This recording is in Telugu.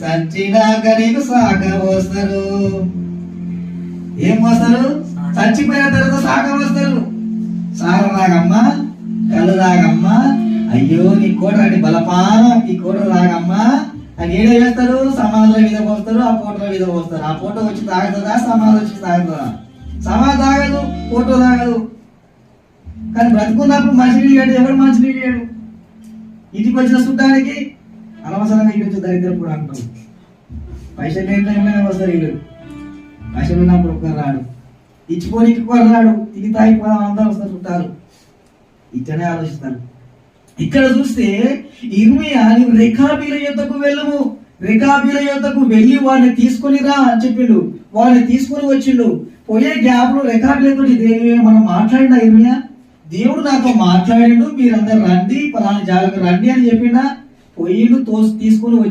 చచ్చినాక నీకు సాక పోస్తారు. ఏం పోస్తారు? చచ్చిపోయిన తర్వాత సాక పోస్తారు. సాగ రాగమ్మా, కళ్ళు రాగమ్మా, అయ్యో నీ కోటరాని బలపానం, ఈ కోట రాగమ్మా అని ఏదో చేస్తారు. సమాధుల మీద పోస్తారు, ఆ ఫోటోల మీద పోస్తారు. ఆ ఫోటో వచ్చి తాగుతుందా, సమాధి వచ్చి తాగుతుందా? సమాధి తాగదు, ఫోటో తాగదు. కానీ బ్రతుకున్నప్పుడు మంచినీళ్ళు లేడు, ఎవరు మంచినీళ్ళు లేడు. ఇంటికి వచ్చిన చుట్టానికి అనవసరంగా ఇంటి వచ్చి దరిద్రం కూడా అంటారు. పైసలు ఏమైనా వస్తారు వీళ్ళు. పైసలు ఉన్నప్పుడు ఒక్కరు రాడు, ఇచ్చిపోనికి ఒక్కరు రాడు, తిని తాగిపోదాం అందరూ వస్తారు చుట్టాలు. ఇక్కడే ఆలోచిస్తారు. ఇక్కడ చూస్తే ఇర్మియా నీవు రేఖాబీల యొద్దకు వెళ్ళము, రేఖాబీల యొద్దకు వెళ్ళి వాడిని తీసుకొని రా అని చెప్పిండు. వాడిని తీసుకొని వచ్చిండు. పోయే గ్యాప్ లో రేఖాబీలతో మనం మాట్లాడినా ఇర్మియా, దేవుడు నాతో మాట్లాడిండు, మీరందరూ రండి పలానా జాగ్రత్త రండి అని చెప్పిండా. పోయిండు, తీసుకొని వచ్చి